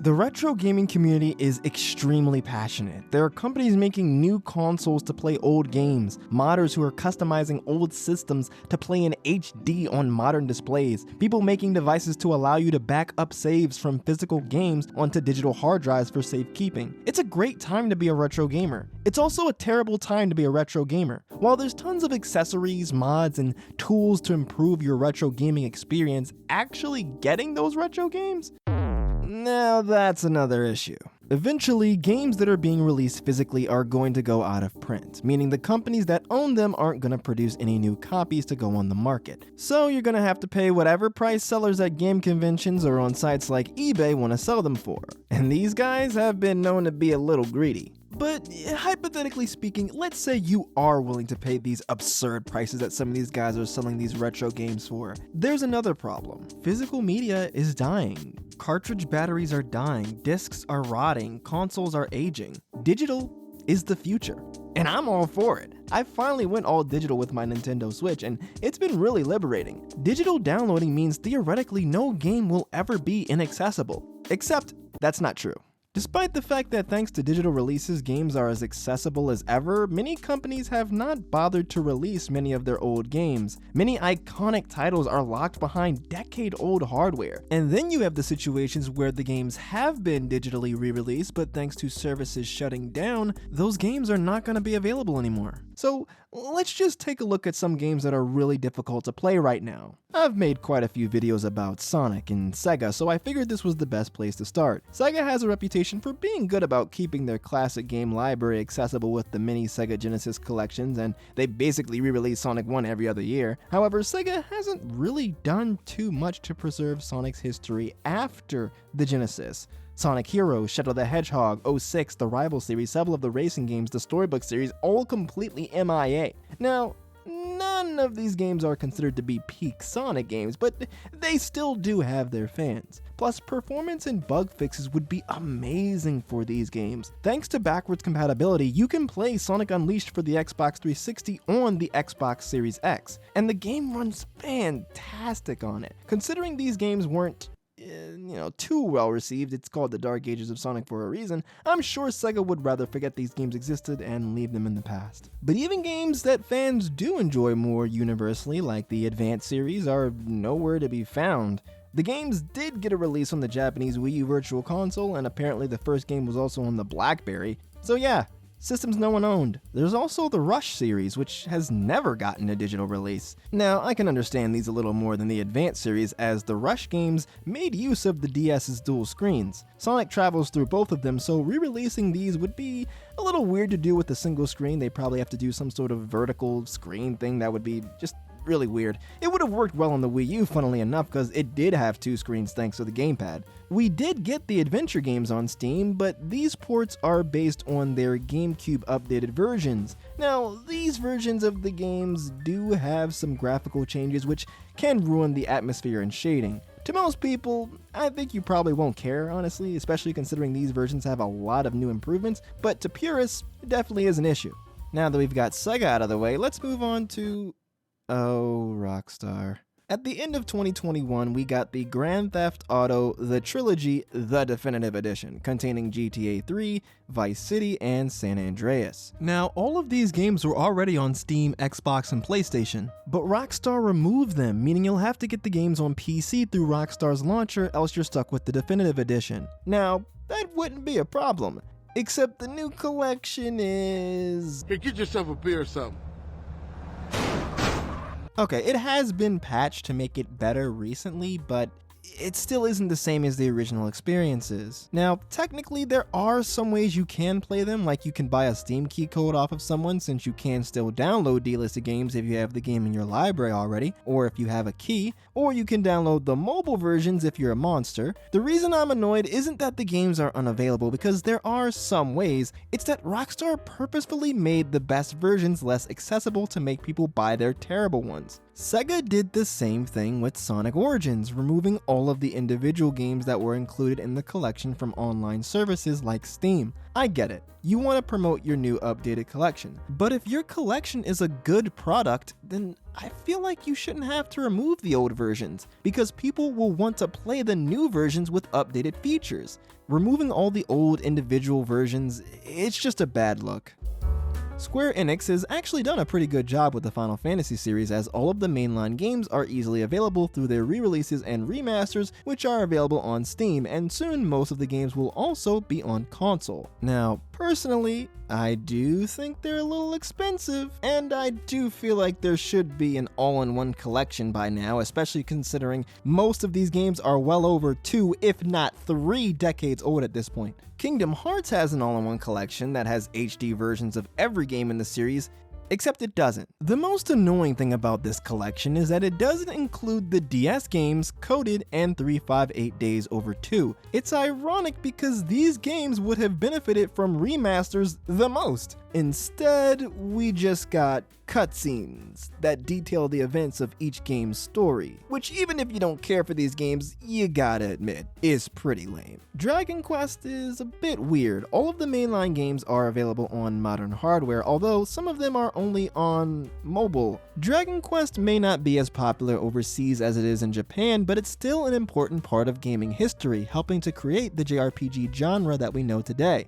The retro gaming community is extremely passionate. There are companies making new consoles to play old games, modders who are customizing old systems to play in HD on modern displays, people making devices to allow you to back up saves from physical games onto digital hard drives for safekeeping. It's a great time to be a retro gamer. It's also a terrible time to be a retro gamer. While there's tons of accessories, mods, and tools to improve your retro gaming experience, actually getting those retro games? Now that's another issue. Eventually, games that are being released physically are going to go out of print, meaning the companies that own them aren't going to produce any new copies to go on the market. So you're going to have to pay whatever price sellers at game conventions or on sites like eBay want to sell them for. And these guys have been known to be a little greedy. But hypothetically speaking, let's say you are willing to pay these absurd prices that some of these guys are selling these retro games for. There's another problem. Physical media is dying. Cartridge batteries are dying, discs are rotting, consoles are aging. Digital is the future. And I'm all for it. I finally went all digital with my Nintendo Switch, and it's been really liberating. Digital downloading means theoretically no game will ever be inaccessible. Except, that's not true. Despite the fact that thanks to digital releases, games are as accessible as ever, many companies have not bothered to release many of their old games. Many iconic titles are locked behind decade-old hardware. And then you have the situations where the games have been digitally re-released, but thanks to services shutting down, those games are not going to be available anymore. So let's just take a look at some games that are really difficult to play right now. I've made quite a few videos about Sonic and Sega, so I figured this was the best place to start. Sega has a reputation for being good about keeping their classic game library accessible with the mini Sega Genesis collections, and they basically re-release Sonic 1 every other year. However, Sega hasn't really done too much to preserve Sonic's history after the Genesis. Sonic Heroes, Shadow the Hedgehog, 06, the Rival series, several of the racing games, the Storybook series, all completely MIA. Now, none of these games are considered to be peak Sonic games, but they still do have their fans. Plus, performance and bug fixes would be amazing for these games. Thanks to backwards compatibility, you can play Sonic Unleashed for the Xbox 360 on the Xbox Series X, and the game runs fantastic on it. Considering these games weren't too well received, it's called the Dark Ages of Sonic for a reason, I'm sure Sega would rather forget these games existed and leave them in the past. But even games that fans do enjoy more universally, like the Advance series, are nowhere to be found. The games did get a release on the Japanese Wii U Virtual Console, and apparently the first game was also on the Blackberry, so yeah, systems no one owned. There's also the Rush series, which has never gotten a digital release. Now, I can understand these a little more than the Advance series, as the Rush games made use of the DS's dual screens. Sonic travels through both of them, so re-releasing these would be a little weird to do with a single screen. They probably have to do some sort of vertical screen thing that would be just really weird. It would have worked well on the Wii U, funnily enough, because it did have two screens thanks to the gamepad. We did get the adventure games on Steam, but these ports are based on their GameCube updated versions. Now, these versions of the games do have some graphical changes which can ruin the atmosphere and shading. To most people, I think you probably won't care, honestly, especially considering these versions have a lot of new improvements, but to purists, it definitely is an issue. Now that we've got Sega out of the way, let's move on to Rockstar. At the end of 2021, we got the Grand Theft Auto The Trilogy The Definitive Edition, containing GTA 3, Vice City, and San Andreas. Now, all of these games were already on Steam, Xbox, and PlayStation, but Rockstar removed them, meaning you'll have to get the games on PC through Rockstar's launcher, else you're stuck with the Definitive Edition. Now, that wouldn't be a problem, except the new collection is... Hey, get yourself a beer or something. Okay, it has been patched to make it better recently, but it still isn't the same as the original experiences. Now, technically there are some ways you can play them, like you can buy a Steam key code off of someone, since you can still download delisted games if you have the game in your library already, or if you have a key, or you can download the mobile versions if you're a monster. The reason I'm annoyed isn't that the games are unavailable, because there are some ways, it's that Rockstar purposefully made the best versions less accessible to make people buy their terrible ones. Sega did the same thing with Sonic Origins, removing all of the individual games that were included in the collection from online services like Steam. I get it. You want to promote your new updated collection. But if your collection is a good product, then I feel like you shouldn't have to remove the old versions, because people will want to play the new versions with updated features. Removing all the old individual versions, it's just a bad look. Square Enix has actually done a pretty good job with the Final Fantasy series, as all of the mainline games are easily available through their re-releases and remasters, which are available on Steam, and soon most of the games will also be on console. Now, personally, I do think they're a little expensive, and I do feel like there should be an all-in-one collection by now, especially considering most of these games are well over 2, if not 3 decades old at this point. Kingdom Hearts has an all-in-one collection that has HD versions of every game in the series, except it doesn't. The most annoying thing about this collection is that it doesn't include the DS games Coded and 358 Days Over 2. It's ironic because these games would have benefited from remasters the most. Instead, we just got cutscenes that detail the events of each game's story, which even if you don't care for these games, you gotta admit, is pretty lame. Dragon Quest is a bit weird. All of the mainline games are available on modern hardware, although some of them are only on mobile. Dragon Quest may not be as popular overseas as it is in Japan, but it's still an important part of gaming history, helping to create the JRPG genre that we know today.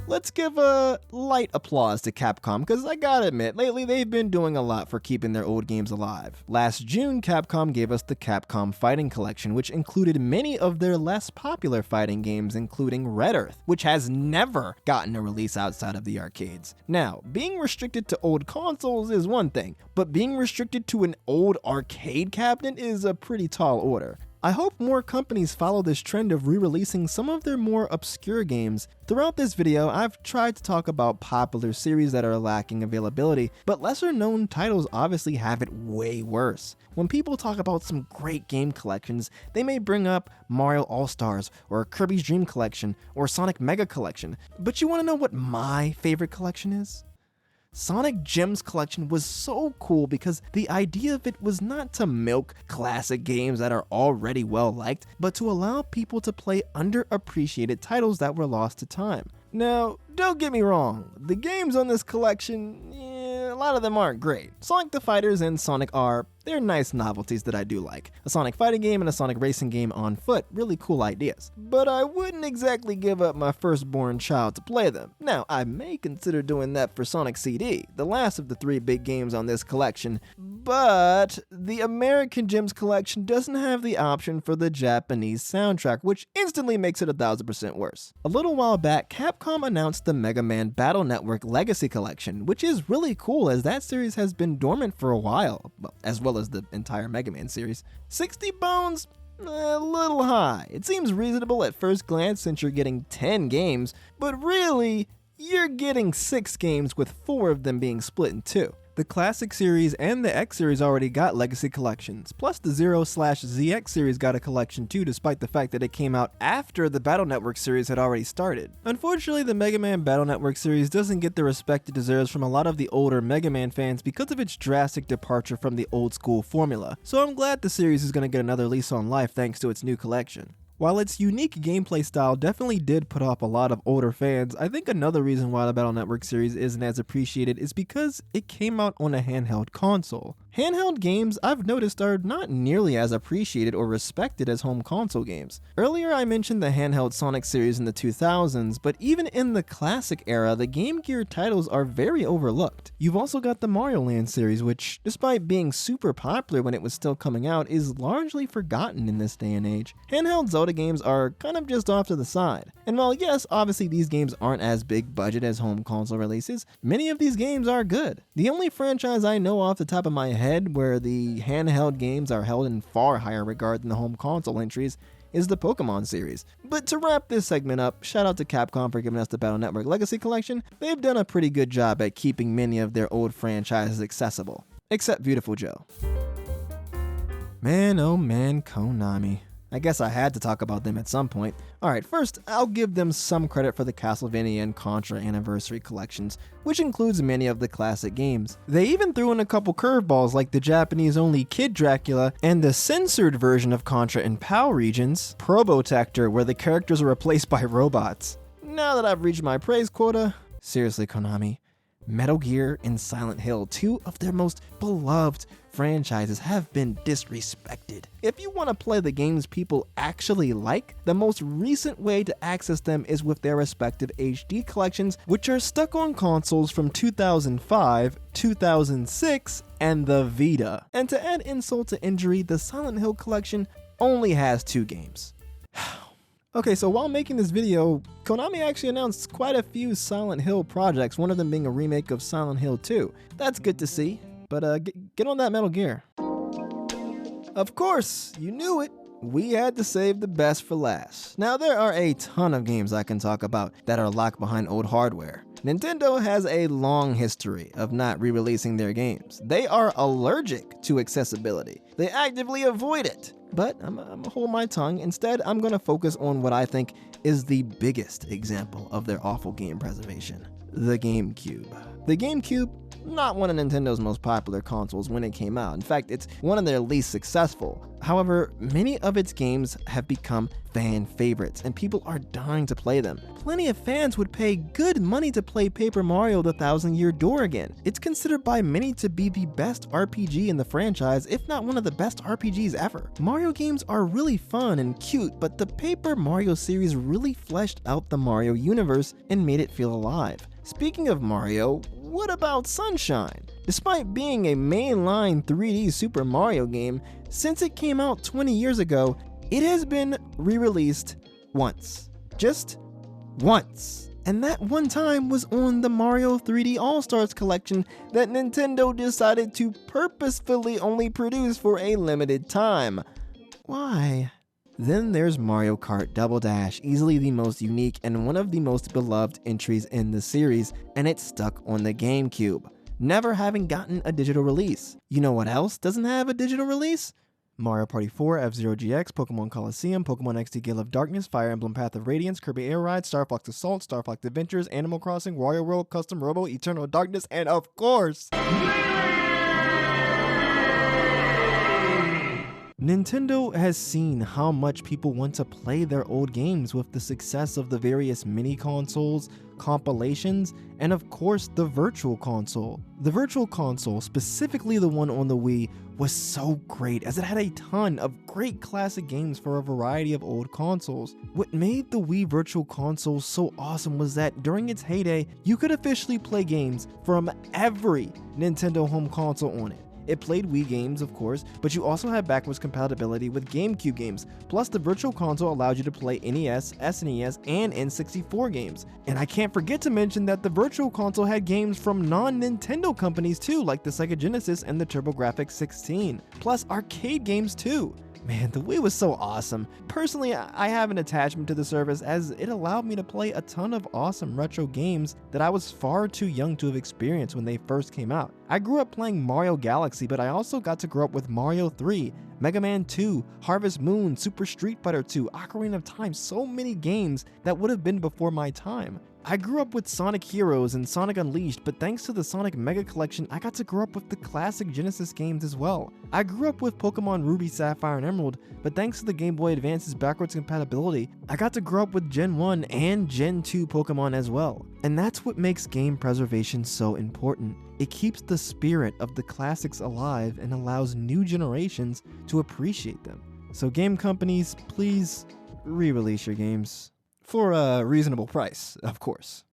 Let's give a light applause to Capcom, because I gotta admit, lately they've been doing a lot for keeping their old games alive. Last June, Capcom gave us the Capcom Fighting Collection, which included many of their less popular fighting games, including Red Earth, which has never gotten a release outside of the arcades. Now, being restricted to old consoles is one thing, but being restricted to an old arcade cabinet is a pretty tall order. I hope more companies follow this trend of re-releasing some of their more obscure games. Throughout this video, I've tried to talk about popular series that are lacking availability, but lesser known titles obviously have it way worse. When people talk about some great game collections, they may bring up Mario All-Stars, or Kirby's Dream Collection, or Sonic Mega Collection. But you wanna know what my favorite collection is? Sonic Gems Collection was so cool because the idea of it was not to milk classic games that are already well liked, but to allow people to play underappreciated titles that were lost to time. Now, don't get me wrong, the games on this collection, a lot of them aren't great. Sonic the Fighters and Sonic R, they're nice novelties that I do like. A Sonic fighting game and a Sonic racing game on foot, really cool ideas. But I wouldn't exactly give up my firstborn child to play them. Now, I may consider doing that for Sonic CD, the last of the 3 big games on this collection, but the American Gems Collection doesn't have the option for the Japanese soundtrack, which instantly makes it 1000% worse. A little while back, Capcom announced the Mega Man Battle Network Legacy Collection, which is really cool as that series has been dormant for a while, well, as well as the entire Mega Man series. 60 bones? A little high. It seems reasonable at first glance since you're getting 10 games, but really, you're getting 6 games with 4 of them being split in 2. The Classic series and the X series already got legacy collections, plus the 0/ZX series got a collection too, despite the fact that it came out after the Battle Network series had already started. Unfortunately, the Mega Man Battle Network series doesn't get the respect it deserves from a lot of the older Mega Man fans because of its drastic departure from the old school formula, so I'm glad the series is going to get another lease on life thanks to its new collection. While its unique gameplay style definitely did put off a lot of older fans, I think another reason why the Battle Network series isn't as appreciated is because it came out on a handheld console. Handheld games, I've noticed, are not nearly as appreciated or respected as home console games. Earlier I mentioned the handheld Sonic series in the 2000s, but even in the classic era, the Game Gear titles are very overlooked. You've also got the Mario Land series, which, despite being super popular when it was still coming out, is largely forgotten in this day and age. Handheld Zelda games are kind of just off to the side. And while yes, obviously these games aren't as big budget as home console releases, many of these games are good. The only franchise I know off the top of my head where the handheld games are held in far higher regard than the home console entries is the Pokemon series. But to wrap this segment up, shout out to Capcom for giving us the Battle Network Legacy Collection. They've done a pretty good job at keeping many of their old franchises accessible. Except Beautiful Joe. Man, oh man, Konami. I guess I had to talk about them at some point. Alright, first, I'll give them some credit for the Castlevania and Contra Anniversary collections, which includes many of the classic games. They even threw in a couple curveballs like the Japanese-only Kid Dracula and the censored version of Contra in PAL regions, Probotector, where the characters are replaced by robots. Now that I've reached my praise quota, seriously Konami, Metal Gear and Silent Hill, two of their most beloved franchises, have been disrespected. If you want to play the games people actually like, the most recent way to access them is with their respective HD collections, which are stuck on consoles from 2005, 2006, and the Vita. And to add insult to injury, the Silent Hill collection only has 2 games. Okay, so while making this video, Konami actually announced quite a few Silent Hill projects, one of them being a remake of Silent Hill 2. That's good to see, but get on that Metal Gear. Of course, you knew it. We had to save the best for last. Now, there are a ton of games I can talk about that are locked behind old hardware. Nintendo has a long history of not re-releasing their games. They are allergic to accessibility. They actively avoid it. But I'm gonna hold my tongue. Instead, I'm gonna focus on what I think is the biggest example of their awful game preservation: the GameCube. The GameCube, not one of Nintendo's most popular consoles when it came out. In fact, it's one of their least successful. However, many of its games have become fan favorites, and people are dying to play them. Plenty of fans would pay good money to play Paper Mario: The Thousand Year Door again. It's considered by many to be the best RPG in the franchise, if not one of the best RPGs ever. Mario games are really fun and cute, but the Paper Mario series really fleshed out the Mario universe and made it feel alive. Speaking of Mario, what about Sunshine? Despite being a mainline 3D Super Mario game, since it came out 20 years ago, it has been re-released once. Just once. And that one time was on the Mario 3D All-Stars collection that Nintendo decided to purposefully only produce for a limited time. Why? Then there's Mario Kart Double Dash, easily the most unique and one of the most beloved entries in the series, and it's stuck on the GameCube, never having gotten a digital release. You know what else doesn't have a digital release? Mario Party 4, F-Zero GX, Pokemon Coliseum, Pokemon XD Gale of Darkness, Fire Emblem Path of Radiance, Kirby Air Ride, Star Fox Assault, Star Fox Adventures, Animal Crossing, Wario World, Custom Robo, Eternal Darkness, and of course, Nintendo has seen how much people want to play their old games with the success of the various mini consoles, compilations, and of course the Virtual Console. The Virtual Console, specifically the one on the Wii, was so great as it had a ton of great classic games for a variety of old consoles. What made the Wii Virtual Console so awesome was that during its heyday, you could officially play games from every Nintendo home console on it. It played Wii games, of course, but you also had backwards compatibility with GameCube games. Plus, the Virtual Console allowed you to play NES, SNES, and N64 games. And I can't forget to mention that the Virtual Console had games from non-Nintendo companies too, like the Sega Genesis and the TurboGrafx-16. Plus, arcade games too. Man, the Wii was so awesome. Personally, I have an attachment to the service as it allowed me to play a ton of awesome retro games that I was far too young to have experienced when they first came out. I grew up playing Mario Galaxy, but I also got to grow up with Mario 3, Mega Man 2, Harvest Moon, Super Street Fighter 2, Ocarina of Time, so many games that would have been before my time. I grew up with Sonic Heroes and Sonic Unleashed, but thanks to the Sonic Mega Collection, I got to grow up with the classic Genesis games as well. I grew up with Pokemon Ruby, Sapphire, and Emerald, but thanks to the Game Boy Advance's backwards compatibility, I got to grow up with Gen 1 and Gen 2 Pokemon as well. And that's what makes game preservation so important. It keeps the spirit of the classics alive and allows new generations to appreciate them. So game companies, please re-release your games. For a reasonable price, of course.